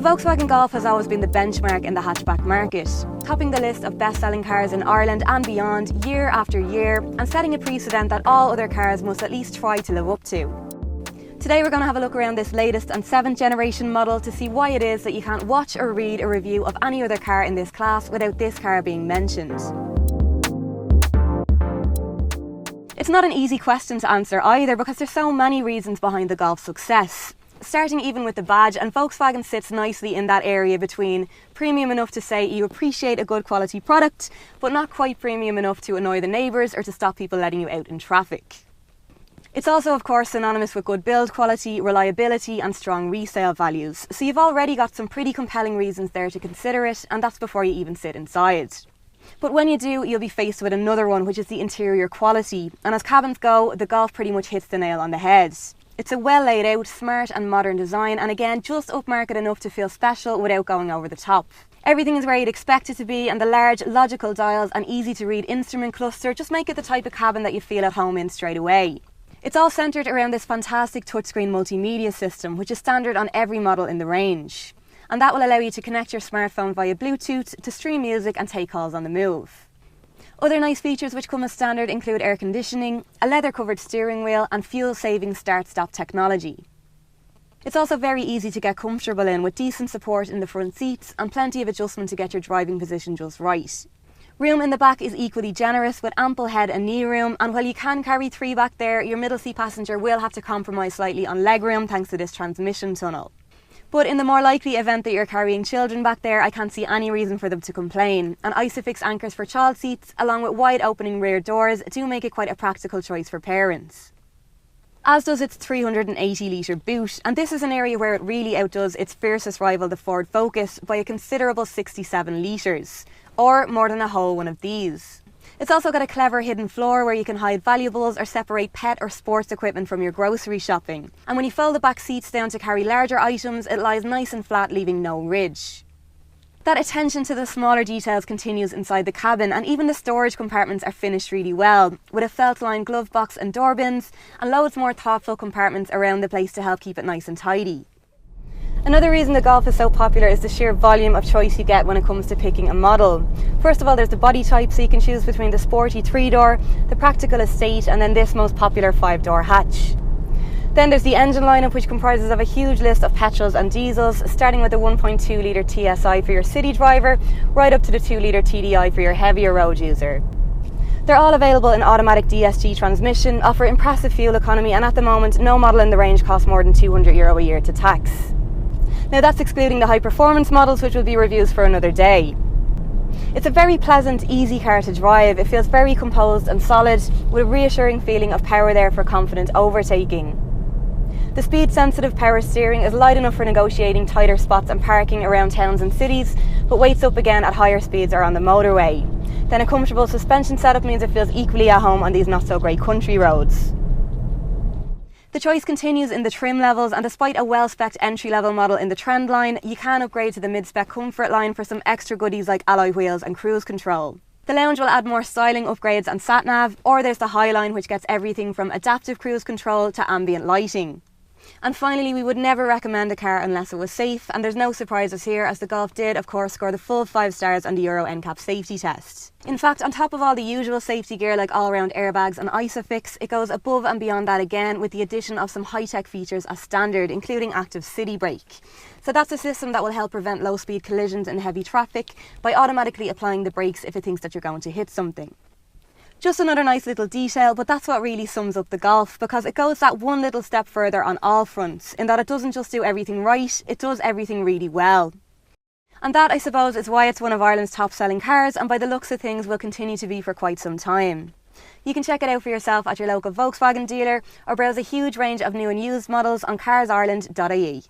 The Volkswagen Golf has always been the benchmark in the hatchback market, topping the list of best-selling cars in Ireland and beyond year after year, and setting a precedent that all other cars must at least try to live up to. Today we're going to have a look around this latest and 7th generation model to see why it is that you can't watch or read a review of any other car in this class without this car being mentioned. It's not an easy question to answer either, because there's so many reasons behind the Golf's success. Starting even with the badge, and Volkswagen sits nicely in that area between premium enough to say you appreciate a good quality product, but not quite premium enough to annoy the neighbours or to stop people letting you out in traffic. It's also, of course, synonymous with good build quality, reliability and strong resale values, so you've already got some pretty compelling reasons there to consider it, and that's before you even sit inside. But when you do, you'll be faced with another one, which is the interior quality, and as cabins go, the Golf pretty much hits the nail on the head. It's a well laid out, smart and modern design, and again just upmarket enough to feel special without going over the top. Everything is where you'd expect it to be, and the large logical dials and easy to read instrument cluster just make it the type of cabin that you feel at home in straight away. It's all centred around this fantastic touchscreen multimedia system, which is standard on every model in the range. And that will allow you to connect your smartphone via Bluetooth to stream music and take calls on the move. Other nice features which come as standard include air conditioning, a leather-covered steering wheel and fuel-saving start-stop technology. It's also very easy to get comfortable in, with decent support in the front seats and plenty of adjustment to get your driving position just right. Room in the back is equally generous, with ample head and knee room, and while you can carry 3 back there, your middle seat passenger will have to compromise slightly on legroom thanks to this transmission tunnel. But in the more likely event that you're carrying children back there, I can't see any reason for them to complain, and Isofix anchors for child seats, along with wide opening rear doors, do make it quite a practical choice for parents. As does its 380 litre boot, and this is an area where it really outdoes its fiercest rival, the Ford Focus, by a considerable 67 litres, or more than a whole one of these. It's also got a clever hidden floor where you can hide valuables or separate pet or sports equipment from your grocery shopping. And when you fold the back seats down to carry larger items, it lies nice and flat, leaving no ridge. That attention to the smaller details continues inside the cabin, and even the storage compartments are finished really well, with a felt-lined glove box and door bins, and loads more thoughtful compartments around the place to help keep it nice and tidy. Another reason the Golf is so popular is the sheer volume of choice you get when it comes to picking a model. First of all, there's the body type, so you can choose between the sporty 3-door, the practical estate, and then this most popular 5-door hatch. Then there's the engine lineup, which comprises of a huge list of petrols and diesels, starting with the 1.2 litre TSI for your city driver, right up to the 2 litre TDI for your heavier road user. They're all available in automatic DSG transmission, offer impressive fuel economy, and at the moment no model in the range costs more than €200 a year to tax. Now that's excluding the high-performance models, which will be reviews for another day. It's a very pleasant, easy car to drive. It feels very composed and solid, with a reassuring feeling of power there for confident overtaking. The speed-sensitive power steering is light enough for negotiating tighter spots and parking around towns and cities, but weights up again at higher speeds or on the motorway. Then a comfortable suspension setup means it feels equally at home on these not-so-great country roads. The choice continues in the trim levels, and despite a well-spec'd entry-level model in the Trend line, you can upgrade to the mid-spec Comfort line for some extra goodies like alloy wheels and cruise control. The Lounge will add more styling upgrades and sat-nav, or there's the High line, which gets everything from adaptive cruise control to ambient lighting. And finally, we would never recommend a car unless it was safe, and there's no surprises here, as the Golf did, of course, score the full 5 stars on the Euro NCAP safety test. In fact, on top of all the usual safety gear like all-round airbags and Isofix, it goes above and beyond that again with the addition of some high-tech features as standard, including active city brake. So that's a system that will help prevent low-speed collisions in heavy traffic by automatically applying the brakes if it thinks that you're going to hit something. Just another nice little detail, but that's what really sums up the Golf, because it goes that one little step further on all fronts, in that it doesn't just do everything right, it does everything really well. And that, I suppose, is why it's one of Ireland's top selling cars, and by the looks of things will continue to be for quite some time. You can check it out for yourself at your local Volkswagen dealer, or browse a huge range of new and used models on CarsIreland.ie.